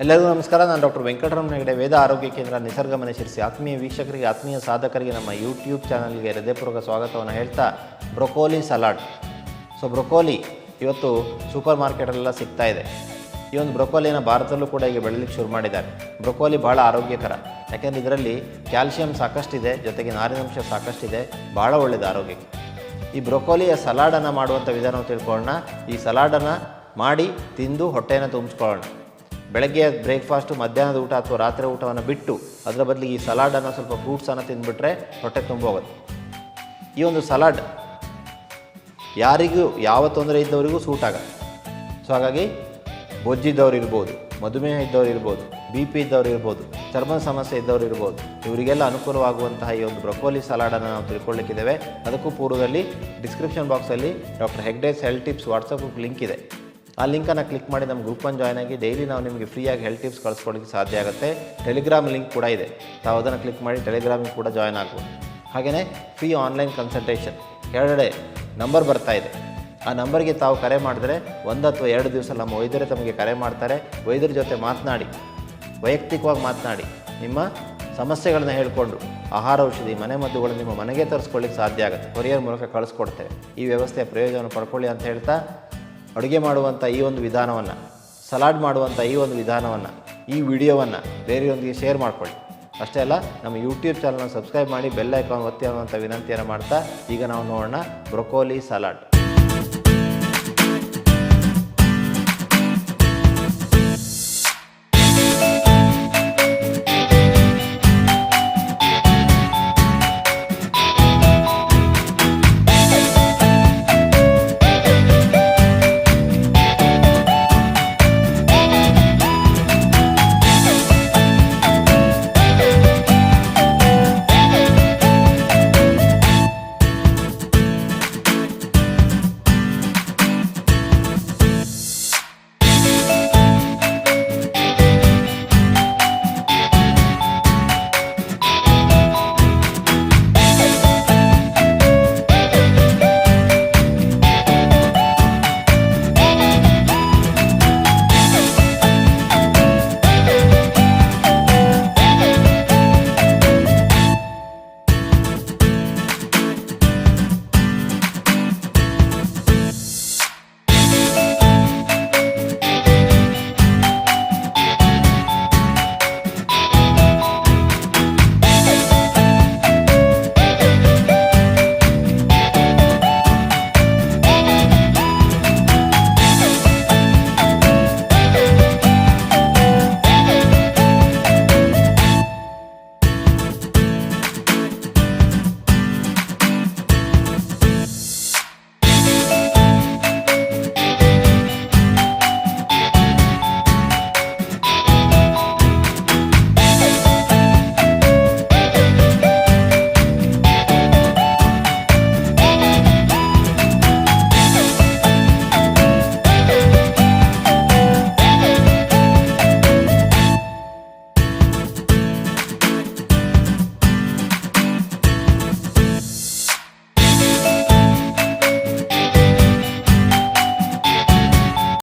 ಎಲ್ಲರಿಗೂ ನಮಸ್ಕಾರ. ನಾನು ಡಾಕ್ಟರ್ ವೆಂಕಟರಮಣ ಹೆಗಡೆ, ವೇದ ಆರೋಗ್ಯ ಕೇಂದ್ರ, ನಿಸರ್ಗ ಮನೆ, ಶಿರ್ಸಿ. ಆತ್ಮೀಯ ವೀಕ್ಷಕರಿಗೆ, ಆತ್ಮೀಯ ಸಾಧಕರಿಗೆ ನಮ್ಮ ಯೂಟ್ಯೂಬ್ ಚಾನಲ್ಗೆ ಹೃದಯಪೂರ್ವಕ ಸ್ವಾಗತವನ್ನು ಹೇಳ್ತಾ, ಬ್ರೊಕೋಲಿ ಸಲಾಡ್. ಬ್ರೊಕೋಲಿ ಇವತ್ತು ಸೂಪರ್ ಮಾರ್ಕೆಟಲ್ಲೆಲ್ಲ ಸಿಗ್ತಾ ಇದೆ. ಈ ಒಂದು ಬ್ರೊಕೋಲಿನ ಭಾರತದಲ್ಲೂ ಕೂಡ ಈಗ ಬೆಳಲಿಕ್ಕೆ ಶುರು ಮಾಡಿದ್ದಾರೆ. ಬ್ರೊಕೋಲಿ ಭಾಳ ಆರೋಗ್ಯಕರ, ಯಾಕೆಂದರೆ ಇದರಲ್ಲಿ ಕ್ಯಾಲ್ಶಿಯಂ ಸಾಕಷ್ಟಿದೆ, ಜೊತೆಗೆ ನಾರಿನಂಶ ಸಾಕಷ್ಟಿದೆ, ಭಾಳ ಒಳ್ಳೆಯದು ಆರೋಗ್ಯಕ್ಕೆ. ಈ ಬ್ರೊಕೋಲಿಯ ಸಲಾಡನ್ನು ಮಾಡುವಂಥ ವಿಧಾನವನ್ನು ತಿಳ್ಕೊಳ್ಳೋಣ. ಈ ಸಲಾಡನ್ನು ಮಾಡಿ ತಿಂದು ಹೊಟ್ಟೆಯನ್ನು ತುಂಬಿಸ್ಕೊಳ್ಳೋಣ. ಬೆಳಗ್ಗೆ ಬ್ರೇಕ್ಫಾಸ್ಟು, ಮಧ್ಯಾಹ್ನದ ಊಟ ಅಥವಾ ರಾತ್ರಿ ಊಟವನ್ನು ಬಿಟ್ಟು ಅದರ ಬದಲಿಗೆ ಈ ಸಲಾಡನ್ನು, ಸ್ವಲ್ಪ ಫ್ರೂಟ್ಸನ್ನು ತಿಂದುಬಿಟ್ರೆ ಹೊಟ್ಟೆ ತುಂಬೋಗುತ್ತೆ. ಈ ಒಂದು ಸಲಾಡ್ ಯಾರಿಗೂ ಯಾವ ತೊಂದರೆ ಇದ್ದವರಿಗೂ ಸೂಟ್ ಆಗುತ್ತೆ. ಹಾಗಾಗಿ ಬೊಜ್ಜಿದ್ದವ್ರು ಇರ್ಬೋದು, ಮಧುಮೇಹ ಇದ್ದವ್ರು ಇರ್ಬೋದು, BP ಇದ್ದವ್ರು ಇರ್ಬೋದು, ಚರ್ಮದ ಸಮಸ್ಯೆ ಇದ್ದವ್ರು ಇರ್ಬೋದು, ಇವರಿಗೆಲ್ಲ ಅನುಕೂಲವಾಗುವಂತಹ ಈ ಒಂದು ಬ್ರೊಕೋಲಿ ಸಲಾಡನ್ನು ನಾವು ತಿಳ್ಕೊಳ್ಳಿಕ್ಕಿದ್ದೇವೆ. ಅದಕ್ಕೂ ಪೂರ್ವದಲ್ಲಿ ಡಿಸ್ಕ್ರಿಪ್ಷನ್ ಬಾಕ್ಸಲ್ಲಿ doctor Hegde's health tips WhatsApp link ಇದೆ. ಆ ಲಿಂಕನ್ನು ಕ್ಲಿಕ್ ಮಾಡಿ ನಮ್ಮ ಗ್ರೂಪನ್ನು ಜಾಯ್ನ್ ಆಗಿ ಡೈಲಿ ನಾವು ನಿಮಗೆ ಫ್ರೀಯಾಗಿ ಹೆಲ್ತ್ ಟಿಪ್ಸ್ ಕಳಿಸ್ಕೊಡೋಕ್ಕೆ ಸಾಧ್ಯ ಆಗುತ್ತೆ. ಟೆಲಿಗ್ರಾಮ್ ಲಿಂಕ್ ಕೂಡ ಇದೆ, ತಾವು ಅದನ್ನು ಕ್ಲಿಕ್ ಮಾಡಿ ಟೆಲಿಗ್ರಾಮಿಗೆ ಕೂಡ ಜಾಯ್ನ್ ಆಗ್ಬೋದು. ಹಾಗೆಯೇ ಫ್ರೀ ಆನ್ಲೈನ್ ಕನ್ಸಲ್ಟೇಷನ್ ಕೆಳಗಡೆ ನಂಬರ್ ಬರ್ತಾ ಇದೆ. ಆ ನಂಬರ್ಗೆ ತಾವು ಕರೆ ಮಾಡಿದ್ರೆ 1 ಅಥವಾ 2 ದಿವಸ ನಮ್ಮ ವೈದ್ಯರೇ ತಮಗೆ ಕರೆ ಮಾಡ್ತಾರೆ. ವೈದ್ಯರ ಜೊತೆ ಮಾತನಾಡಿ, ವೈಯಕ್ತಿಕವಾಗಿ ಮಾತನಾಡಿ, ನಿಮ್ಮ ಸಮಸ್ಯೆಗಳನ್ನ ಹೇಳಿಕೊಂಡು ಆಹಾರ, ಔಷಧಿ, ಮನೆಮದ್ದುಗಳು ನಿಮ್ಮ ಮನೆಗೆ ತರಿಸ್ಕೊಳ್ಳಿಕ್ಕೆ ಸಾಧ್ಯ ಆಗುತ್ತೆ. ಕೊರಿಯರ್ ಮೂಲಕ ಕಳಿಸ್ಕೊಡ್ತೇವೆ. ಈ ವ್ಯವಸ್ಥೆಯ ಪ್ರಯೋಜನ ಪಡ್ಕೊಳ್ಳಿ ಅಂತ ಹೇಳ್ತಾ, ಅಡುಗೆ ಮಾಡುವಂಥ ಈ ಒಂದು ವಿಧಾನವನ್ನು, ಸಲಾಡ್ ಮಾಡುವಂಥ ಈ ಒಂದು ವಿಧಾನವನ್ನು, ಈ ವಿಡಿಯೋವನ್ನು ಬೇರೆಯೊಂದಿಗೆ ಶೇರ್ ಮಾಡಿಕೊಳ್ಳಿ. ಅಷ್ಟೇ ಅಲ್ಲ, ನಮ್ಮ ಯೂಟ್ಯೂಬ್ ಚಾನಲ್ನ ಸಬ್ಸ್ಕ್ರೈಬ್ ಮಾಡಿ ಬೆಲ್ ಐಕಾನ್ ಒತ್ತಿ ಅನ್ನುವಂಥ ವಿನಂತಿಯನ್ನು ಮಾಡ್ತಾ, ಈಗ ನಾವು ನೋಡೋಣ ಬ್ರೊಕೋಲಿ ಸಲಾಡ್.